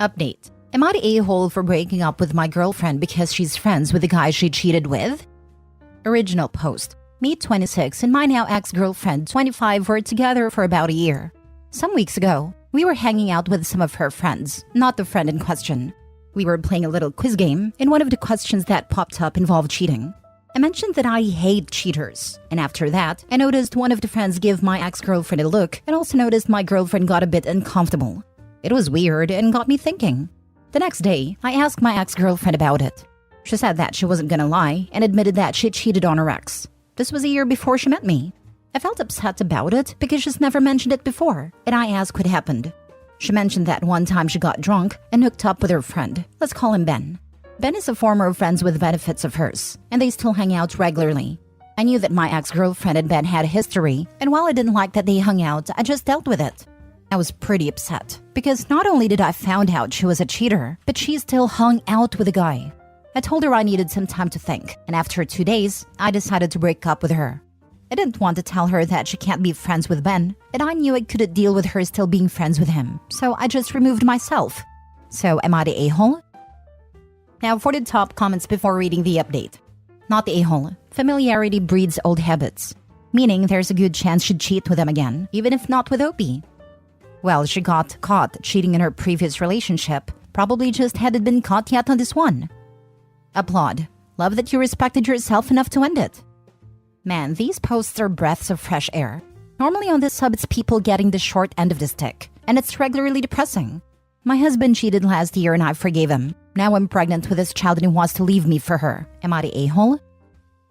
Update. Am I the a-hole for breaking up with my girlfriend because she's friends with the guy she cheated with? Original post. Me, 26, and my now ex-girlfriend, 25, were together for about a year. Some weeks ago, we were hanging out with some of her friends, not the friend in question. We were playing a little quiz game, and one of the questions that popped up involved cheating. I mentioned that I hate cheaters, and after that, I noticed one of the friends give my ex-girlfriend a look, and also noticed my girlfriend got a bit uncomfortable. It was weird and got me thinking. The next day, I asked my ex-girlfriend about it. She said that she wasn't gonna lie and admitted that she cheated on her ex. This was a year before she met me. I felt upset about it because she's never mentioned it before, and I asked what happened. She mentioned that one time she got drunk and hooked up with her friend. Let's call him Ben. Ben is a former friends with benefits of hers, and they still hang out regularly. I knew that my ex-girlfriend and Ben had a history, and while I didn't like that they hung out, I just dealt with it. I was pretty upset, because not only did I find out she was a cheater, but she still hung out with a guy. I told her I needed some time to think, and after 2 days, I decided to break up with her. I didn't want to tell her that she can't be friends with Ben, and I knew I couldn't deal with her still being friends with him, so I just removed myself. So am I the a-hole? Now for the top comments before reading the update. Not the a-hole. Familiarity breeds old habits. Meaning there's a good chance she'd cheat with them again, even if not with Opie. Well, she got caught cheating in her previous relationship. Probably just hadn't been caught yet on this one. Applaud. Love that you respected yourself enough to end it. Man, these posts are breaths of fresh air. Normally on this sub, it's people getting the short end of the stick, and it's regularly depressing. My husband cheated last year and I forgave him. Now I'm pregnant with this child and he wants to leave me for her. Am I the a-hole?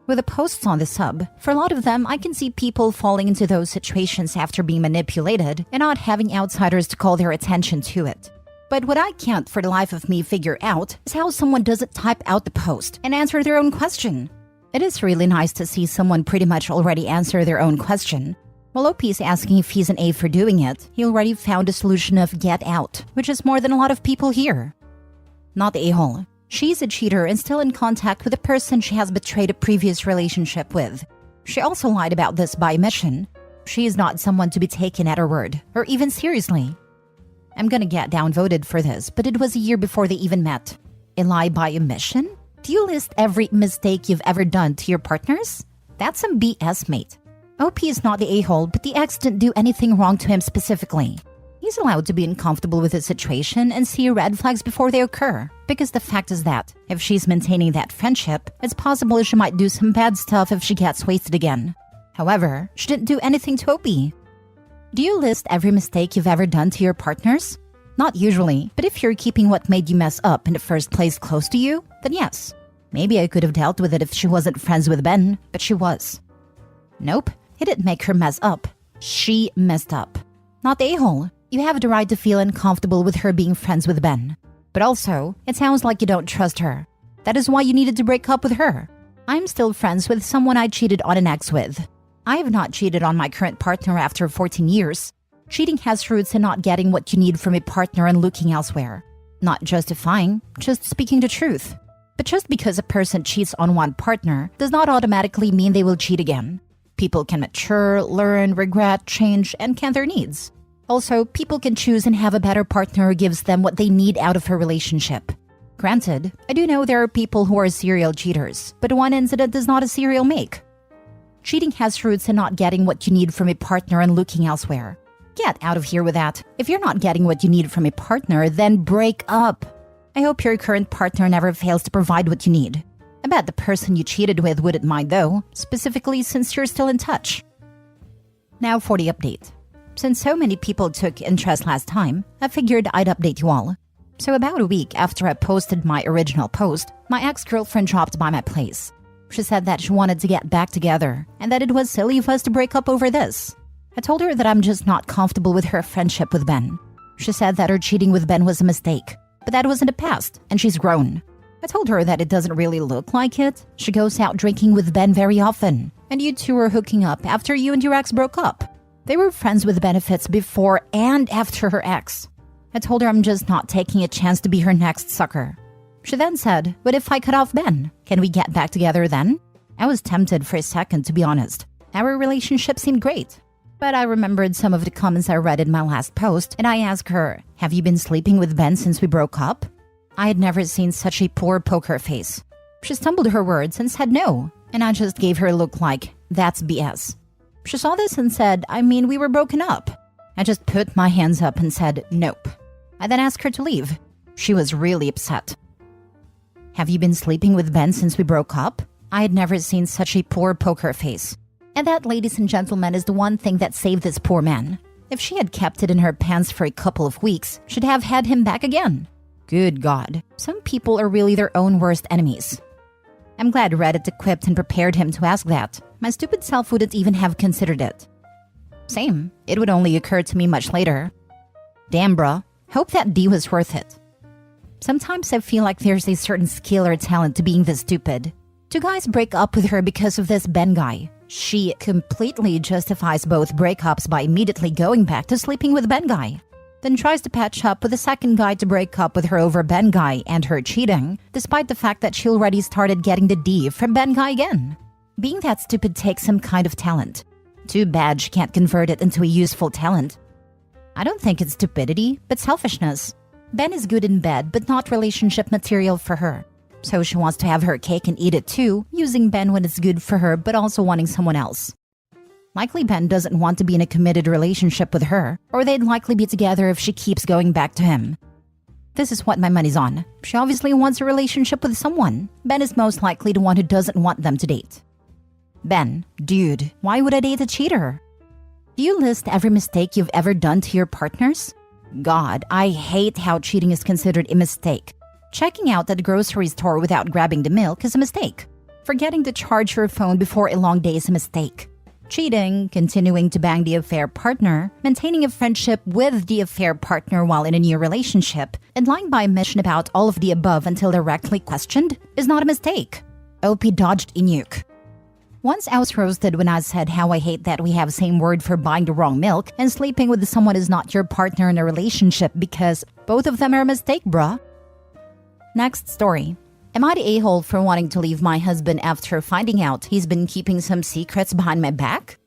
With the posts on the sub, for a lot of them, I can see people falling into those situations after being manipulated and not having outsiders to call their attention to it. But what I can't for the life of me figure out is how someone doesn't type out the post and answer their own question. It is really nice to see someone pretty much already answer their own question. While OP is asking if he's an A for doing it, he already found a solution of get out, which is more than a lot of people here. Not the a-hole. She's a cheater and still in contact with the person she has betrayed a previous relationship with. She also lied about this by omission. She is not someone to be taken at her word, or even seriously. I'm gonna get downvoted for this, but it was a year before they even met. A lie by omission? Do you list every mistake you've ever done to your partners? That's some BS, mate. OP is not the a-hole, but the ex didn't do anything wrong to him specifically. He's allowed to be uncomfortable with the situation and see red flags before they occur. Because the fact is that, if she's maintaining that friendship, it's possible she might do some bad stuff if she gets wasted again. However, she didn't do anything to OP. Do you list every mistake you've ever done to your partners? Not usually, but if you're keeping what made you mess up in the first place close to you, then yes. Maybe I could have dealt with it if she wasn't friends with Ben, but she was. Nope, it didn't make her mess up. She messed up. Not the a-hole. You have the right to feel uncomfortable with her being friends with Ben. But also, it sounds like you don't trust her. That is why you needed to break up with her. I'm still friends with someone I cheated on an ex with. I have not cheated on my current partner after 14 years. Cheating has roots in not getting what you need from a partner and looking elsewhere. Not justifying, just speaking the truth. But just because a person cheats on one partner does not automatically mean they will cheat again. People can mature, learn, regret, change, and can their needs. Also, people can choose and have a better partner who gives them what they need out of a relationship. Granted, I do know there are people who are serial cheaters, but one incident is not a serial make. Cheating has roots in not getting what you need from a partner and looking elsewhere. Get out of here with that. If you're not getting what you need from a partner, then break up. I hope your current partner never fails to provide what you need. I bet the person you cheated with wouldn't mind though, specifically since you're still in touch. Now for the update. Since so many people took interest last time, I figured I'd update you all. So about a week after I posted my original post, my ex-girlfriend dropped by my place. She said that she wanted to get back together, and that it was silly of us to break up over this. I told her that I'm just not comfortable with her friendship with Ben. She said that her cheating with Ben was a mistake, but that was in the past, and she's grown. I told her that it doesn't really look like it. She goes out drinking with Ben very often, and you two were hooking up after you and your ex broke up. They were friends with benefits before and after her ex. I told her I'm just not taking a chance to be her next sucker. She then said, "What if I cut off Ben? Can we get back together then?" I was tempted for a second, to be honest. Our relationship seemed great. But I remembered some of the comments I read in my last post, and I asked her, "Have you been sleeping with Ben since we broke up?" I had never seen such a poor poker face. She stumbled her words and said no, and I just gave her a look like, "That's BS." She saw this and said, "I mean, we were broken up." I just put my hands up and said, "Nope." I then asked her to leave. She was really upset. "Have you been sleeping with Ben since we broke up?" I had never seen such a poor poker face. And that, ladies and gentlemen, is the one thing that saved this poor man. If she had kept it in her pants for a couple of weeks, she'd have had him back again. Good God, some people are really their own worst enemies. I'm glad Reddit equipped and prepared him to ask that. My stupid self wouldn't even have considered it. Same, it would only occur to me much later. Damn, bruh, hope that D was worth it. Sometimes I feel like there's a certain skill or talent to being this stupid. Two guys break up with her because of this Ben guy. She completely justifies both breakups by immediately going back to sleeping with Ben guy. Then tries to patch up with the second guy to break up with her over Ben guy and her cheating, despite the fact that she already started getting the D from Ben guy again. Being that stupid takes some kind of talent. Too bad she can't convert it into a useful talent. I don't think it's stupidity, but selfishness. Ben is good in bed, but not relationship material for her. So she wants to have her cake and eat it too, using Ben when it's good for her, but also wanting someone else. Likely Ben doesn't want to be in a committed relationship with her, or they'd likely be together if she keeps going back to him. This is what my money's on. She obviously wants a relationship with someone. Ben is most likely the one who doesn't want them to date. Ben, dude, why would I date a cheater? Do you list every mistake you've ever done to your partners? God, I hate how cheating is considered a mistake. Checking out at the grocery store without grabbing the milk is a mistake. Forgetting to charge your phone before a long day is a mistake. Cheating, continuing to bang the affair partner, maintaining a friendship with the affair partner while in a new relationship, and lying by omission about all of the above until directly questioned is not a mistake. OP dodged a nuke. Once I was roasted when I said how I hate that we have same word for buying the wrong milk and sleeping with someone is not your partner in a relationship because both of them are a mistake, bruh. Next story. Am I the a-hole for wanting to leave my husband after finding out he's been keeping some secrets behind my back?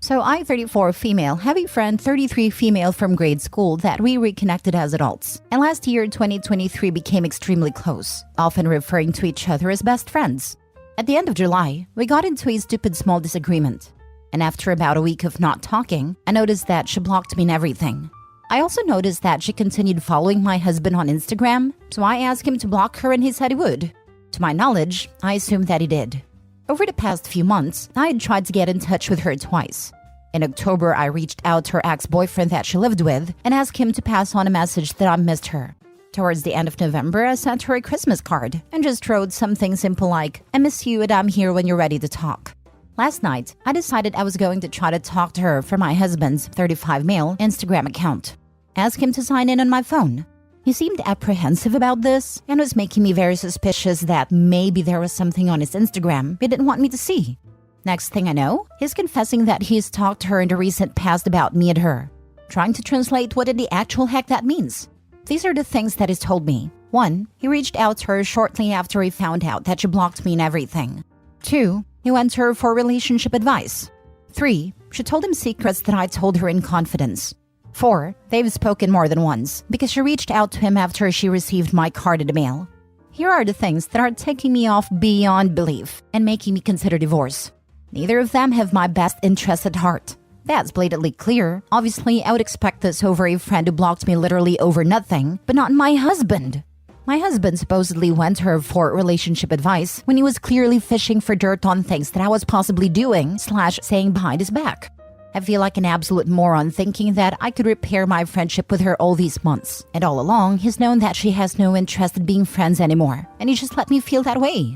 So I, 34 female, have a friend, 33 female from grade school that we reconnected as adults. And last year, 2023, became extremely close, often referring to each other as best friends. At the end of July, we got into a stupid small disagreement. And after about a week of not talking, I noticed that she blocked me in everything. I also noticed that she continued following my husband on Instagram, so I asked him to block her and he said he would. To my knowledge, I assumed that he did. Over the past few months, I had tried to get in touch with her twice. In October, I reached out to her ex-boyfriend that she lived with and asked him to pass on a message that I missed her. Towards the end of November, I sent her a Christmas card and just wrote something simple like, "I miss you and I'm here when you're ready to talk." Last night, I decided I was going to try to talk to her from my husband's 35 male Instagram account. Ask him to sign in on my phone. He seemed apprehensive about this and was making me very suspicious that maybe there was something on his Instagram he didn't want me to see. Next thing I know, he's confessing that he's talked to her in the recent past about me and her. Trying to translate what in the actual heck that means. These are the things that he's told me. 1. He reached out to her shortly after he found out that she blocked me and everything. 2. He went to her for relationship advice. 3. She told him secrets that I told her in confidence. 4. They've spoken more than once because she reached out to him after she received my card in the mail. Here are the things that are taking me off beyond belief and making me consider divorce. Neither of them have my best interest at heart. That's blatantly clear. Obviously, I would expect this over a friend who blocked me literally over nothing, but not my husband. My husband supposedly went to her for relationship advice when he was clearly fishing for dirt on things that I was possibly doing / saying behind his back. I feel like an absolute moron thinking that I could repair my friendship with her all these months. And all along, he's known that she has no interest in being friends anymore. And he just let me feel that way.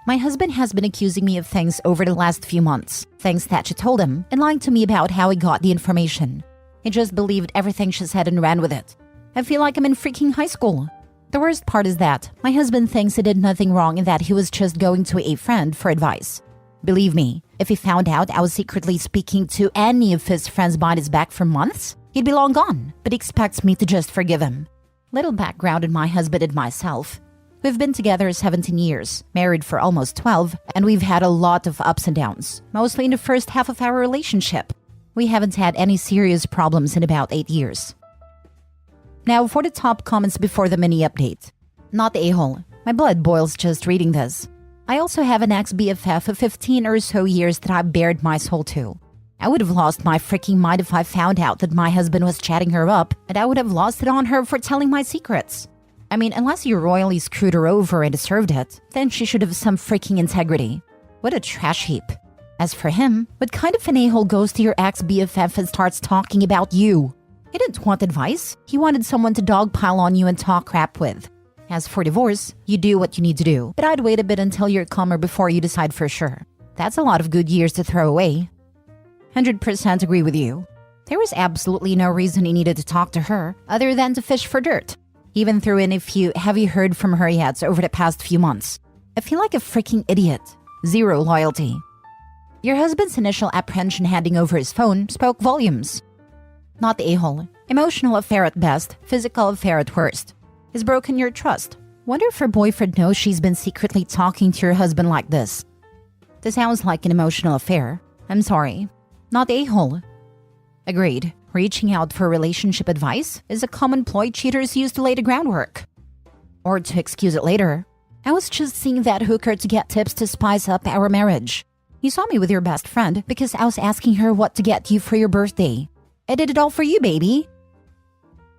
My husband has been accusing me of things over the last few months. Things that she told him and lying to me about how he got the information. He just believed everything she said and ran with it. I feel like I'm in freaking high school. The worst part is that my husband thinks he did nothing wrong and that he was just going to a friend for advice. Believe me, if he found out I was secretly speaking to any of his friends behind his back for months, he'd be long gone, but he expects me to just forgive him. Little background on my husband and myself. We've been together 17 years, married for almost 12, and we've had a lot of ups and downs, mostly in the first half of our relationship. We haven't had any serious problems in about 8 years. Now for the top comments before the mini update. Not the a-hole. My blood boils just reading this. I also have an ex-BFF of 15 or so years that I bared my soul to. I would have lost my freaking mind if I found out that my husband was chatting her up, and I would have lost it on her for telling my secrets. I mean, unless you royally screwed her over and deserved it, then she should have some freaking integrity. What a trash heap. As for him, what kind of an a-hole goes to your ex-BFF and starts talking about you? He didn't want advice. He wanted someone to dogpile on you and talk crap with. As for divorce, you do what you need to do, but I'd wait a bit until you're calmer before you decide for sure. That's a lot of good years to throw away. 100% agree with you. There was absolutely no reason he needed to talk to her other than to fish for dirt. Even threw in a few "have you heard from her yet" over the past few months. I feel like a freaking idiot. Zero loyalty. Your husband's initial apprehension handing over his phone spoke volumes. Not the a-hole. Emotional affair at best, physical affair at worst. He's broken your trust. Wonder if her boyfriend knows she's been secretly talking to your husband like this. This sounds like an emotional affair. I'm sorry. Not the a-hole. Agreed. Reaching out for relationship advice is a common ploy cheaters use to lay the groundwork. Or to excuse it later. I was just seeing that hooker to get tips to spice up our marriage. You saw me with your best friend because I was asking her what to get you for your birthday. I did it all for you, baby.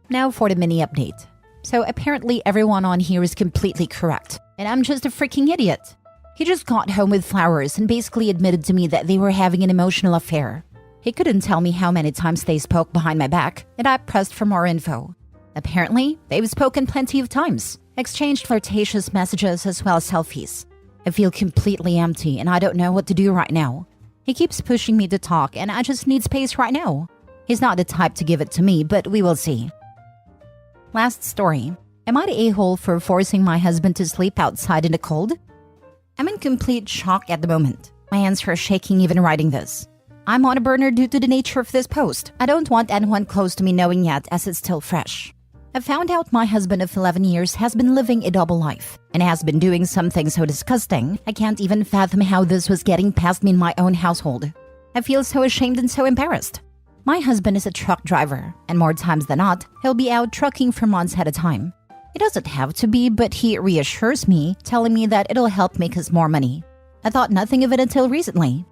Now for the mini update. So apparently everyone on here is completely correct, and I'm just a freaking idiot. He just got home with flowers and basically admitted to me that they were having an emotional affair. He couldn't tell me how many times they spoke behind my back, and I pressed for more info. Apparently, they've spoken plenty of times, exchanged flirtatious messages as well as selfies. I feel completely empty and I don't know what to do right now. He keeps pushing me to talk and I just need space right now. He's not the type to give it to me, but we will see. Last story. Am I the a-hole for forcing my husband to sleep outside in the cold? I'm in complete shock at the moment. My hands are shaking even writing this. I'm on a burner due to the nature of this post. I don't want anyone close to me knowing yet as it's still fresh. I found out my husband of 11 years has been living a double life and has been doing something so disgusting I can't even fathom how this was getting past me in my own household. I feel so ashamed and so embarrassed. My husband is a truck driver, and more times than not, he'll be out trucking for months at a time. It doesn't have to be, but he reassures me, telling me that it'll help make us more money. I thought nothing of it until recently.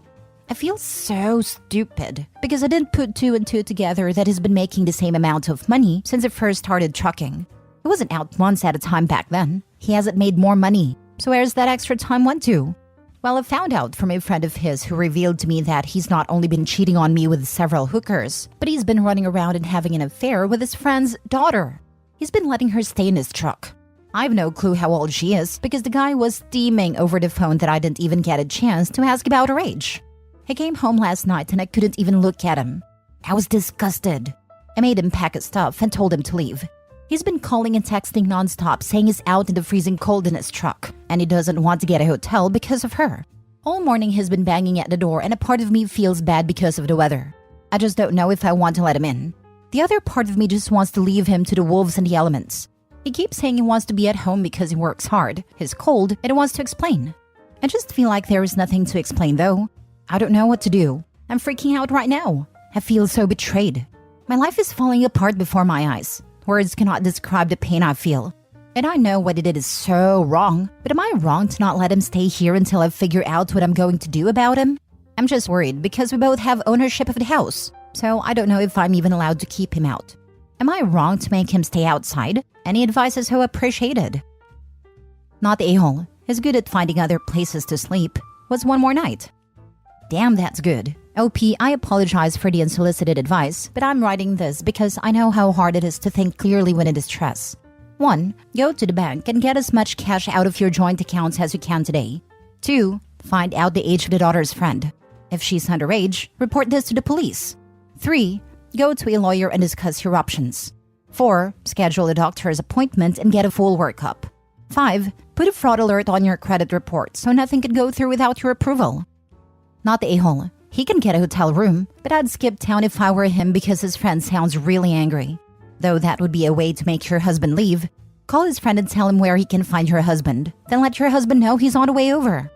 I feel so stupid, because I didn't put 2 and 2 together that he's been making the same amount of money since he first started trucking. He wasn't out months at a time back then. He hasn't made more money, so where's that extra time went to? Well, I found out from a friend of his who revealed to me that he's not only been cheating on me with several hookers, but he's been running around and having an affair with his friend's daughter. He's been letting her stay in his truck. I have no clue how old she is because the guy was steaming over the phone that I didn't even get a chance to ask about her age. He came home last night and I couldn't even look at him. I was disgusted. I made him pack his stuff and told him to leave. He's been calling and texting nonstop saying he's out in the freezing cold in his truck and he doesn't want to get a hotel because of her. All morning he's been banging at the door and a part of me feels bad because of the weather. I just don't know if I want to let him in. The other part of me just wants to leave him to the wolves and the elements. He keeps saying he wants to be at home because he works hard, he's cold, and he wants to explain. I just feel like there is nothing to explain though. I don't know what to do. I'm freaking out right now. I feel so betrayed. My life is falling apart before my eyes. Words cannot describe the pain I feel. And I know what he did is so wrong, but am I wrong to not let him stay here until I figure out what I'm going to do about him? I'm just worried because we both have ownership of the house, so I don't know if I'm even allowed to keep him out. Am I wrong to make him stay outside? Any advice is so appreciated. Not the a-hole. He's good at finding other places to sleep. What's one more night? Damn, that's good. OP, I apologize for the unsolicited advice, but I'm writing this because I know how hard it is to think clearly when in distress. 1. Go to the bank and get as much cash out of your joint accounts as you can today. 2. Find out the age of the daughter's friend. If she's underage, report this to the police. 3. Go to a lawyer and discuss your options. 4. Schedule a doctor's appointment and get a full workup. 5. Put a fraud alert on your credit report so nothing can go through without your approval. Not the a-hole. He can get a hotel room, but I'd skip town if I were him because his friend sounds really angry. Though that would be a way to make your husband leave. Call his friend and tell him where he can find your husband. Then let your husband know he's on the way over.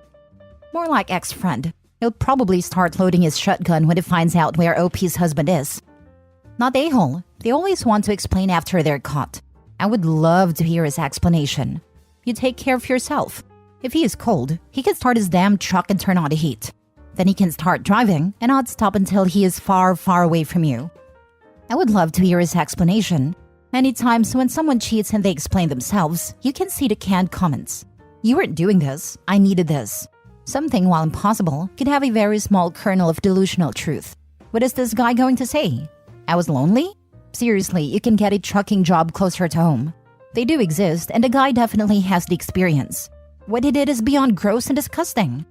More like ex-friend. He'll probably start loading his shotgun when he finds out where OP's husband is. Not a-hole. They always want to explain after they're caught. I would love to hear his explanation. You take care of yourself. If he is cold, he can start his damn truck and turn on the heat. Then he can start driving and not stop until he is far, far away from you. I would love to hear his explanation. Many times when someone cheats and they explain themselves, you can see the canned comments. You weren't doing this, I needed this. Something, while impossible, could have a very small kernel of delusional truth. What is this guy going to say? I was lonely? Seriously, you can get a trucking job closer to home. They do exist, and the guy definitely has the experience. What he did is beyond gross and disgusting.